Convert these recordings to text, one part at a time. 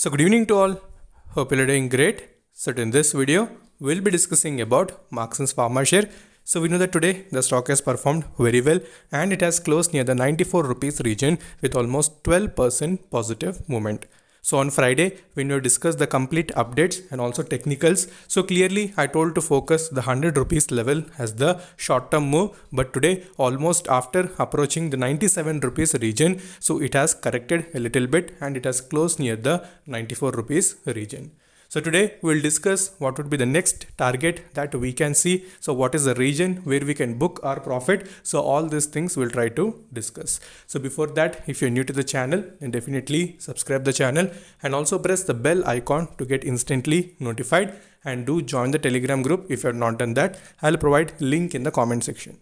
So good evening to all. Hope you're doing great. So in this video, we'll be discussing about Marksans Pharma Share. So we know that today the stock has performed very well and it has closed near the 94 rupees region with almost 12% positive movement. So on Friday, when we discussed the complete updates and also technicals, so clearly I told to focus the 100 rupees level as the short term move. But today, almost after approaching the 97 rupees region, so it has corrected a little bit and it has closed near the 94 rupees region. So today we'll discuss what would be the next target that we can see. So what is the region where we can book our profit. So all these things we'll try to discuss. So before that, if you're new to the channel, then definitely subscribe the channel and also press the bell icon to get instantly notified, and do join the Telegram group if you have not done that. I'll provide link in the comment section.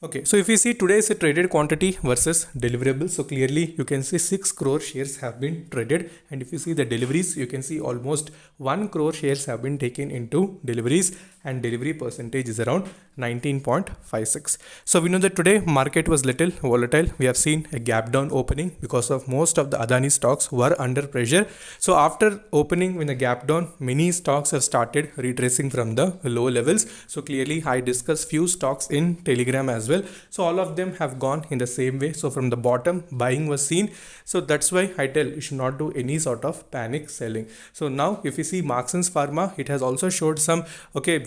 Okay, so if you see today's traded quantity versus deliverables, so clearly you can see 6 crore shares have been traded, and if you see the deliveries, you can see almost 1 crore shares have been taken into deliveries, and delivery percentage is around 19.56. So we know that today market was little volatile. We have seen a gap down opening because of most of the Adani stocks were under pressure. So after opening with a gap down, many stocks have started retracing from the low levels. So clearly I discussed few stocks in Telegram as well. So all of them have gone in the same way. So from the bottom, buying was seen. So that's why I tell you should not do any sort of panic selling. So now if you see Marksans Pharma, it has also showed some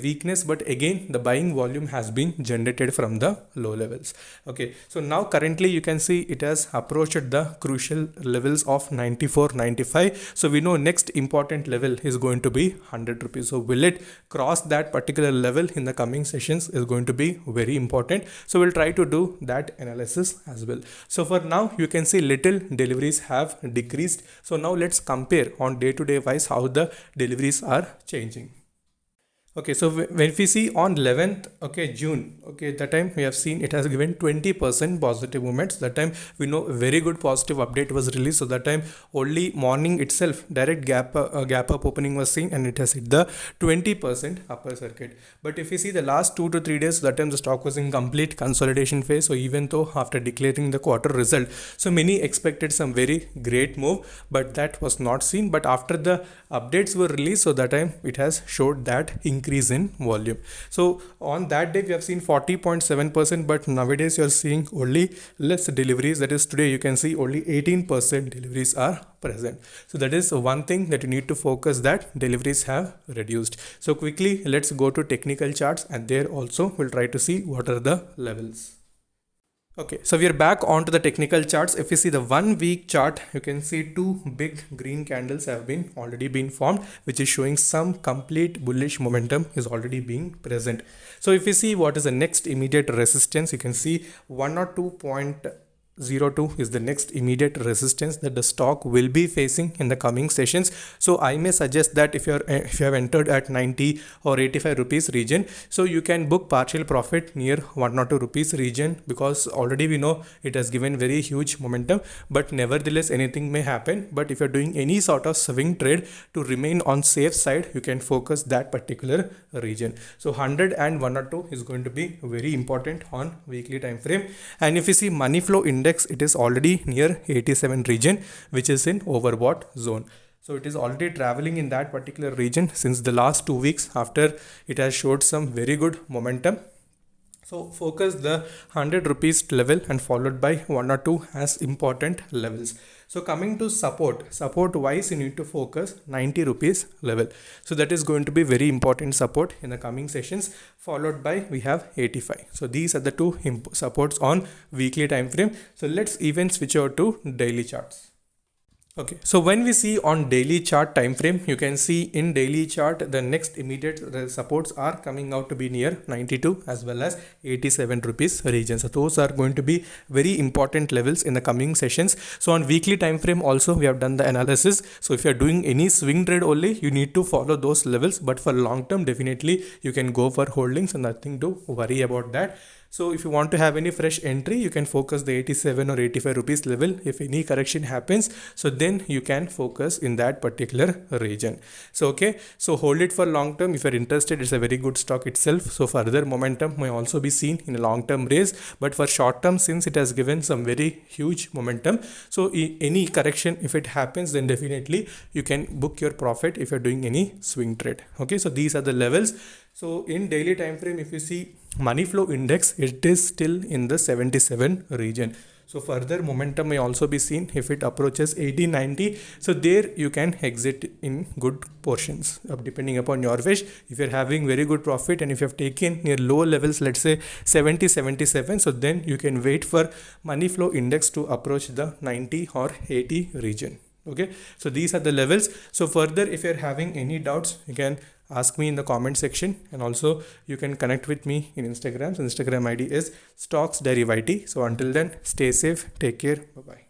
weakness, but again the buying volume has been generated from the low levels. Okay, so now currently you can see it has approached the crucial levels of 94.95. So we know next important level is going to be 100 rupees. So will it cross that particular level in the coming sessions is going to be very important. So we'll try to do that analysis as well. So for now you can see little deliveries have decreased. So now let's compare on day-to-day wise how the deliveries are changing. Okay, so when we see on 11th June, that time we have seen it has given 20% positive movements. That time we know a very good positive update was released. So that time only morning itself direct gap up opening was seen and it has hit the 20% upper circuit. But if you see the last 2 to 3 days, that time the stock was in complete consolidation phase. So even though after declaring the quarter result, so many expected some very great move, but that was not seen. But after the updates were released, so that time it has showed that increase in volume. So on that day we have seen 40.7%, but nowadays you are seeing only less deliveries. That is today you can see only 18% deliveries are present. So that is one thing that you need to focus, that deliveries have reduced. So quickly let's go to technical charts, and there also we'll try to see what are the levels. Okay, so we are back onto the technical charts. If you see the 1 week chart, you can see 2 big green candles have been already been formed, which is showing some complete bullish momentum is already being present. So if you see what is the next immediate resistance, you can see 102.02 is the next immediate resistance that the stock will be facing in the coming sessions. So I may suggest that if you have entered at 90 or 85 rupees region, so you can book partial profit near 102 rupees region, because already we know it has given very huge momentum, but nevertheless anything may happen. But if you're doing any sort of swing trade to remain on safe side, you can focus that particular region. So 100 and 102 is going to be very important on weekly time frame. And if you see money flow index, it is already near 87 region, which is in overbought zone. So it is already traveling in that particular region since the last 2 weeks after it has showed some very good momentum. So focus the 100 rupees level and followed by 1 or 2 as important levels. So coming to support wise, you need to focus 90 rupees level. So that is going to be very important support in the coming sessions, followed by we have 85. So these are the 2 supports on weekly time frame. So let's even switch over to daily charts. Okay, so when we see on daily chart time frame, you can see in daily chart the next immediate supports are coming out to be near 92 as well as 87 rupees region. So those are going to be very important levels in the coming sessions. So on weekly time frame also we have done the analysis. So if you are doing any swing trade only, you need to follow those levels, but for long term definitely you can go for holdings and nothing to worry about that. So if you want to have any fresh entry, you can focus the 87 or 85 rupees level. If any correction happens, so then you can focus in that particular region. So okay, so hold it for long term. If you're interested, it's a very good stock itself. So further momentum may also be seen in a long term raise, but for short term, since it has given some very huge momentum, so any correction, if it happens, then definitely you can book your profit if you're doing any swing trade. Okay, so these are the levels. So in daily time frame, if you see money flow index, it is still in the 77 region. So further momentum may also be seen if it approaches 80, 90. So there you can exit in good portions depending upon your wish. If you're having very good profit and if you have taken near low levels, let's say 70, 77, so then you can wait for money flow index to approach the 90 or 80 region. Okay, so these are the levels. So further, if you're having any doubts, you can ask me in the comment section, and also you can connect with me in Instagram. So Instagram ID is stocks derivati. So until then, stay safe, take care, bye bye.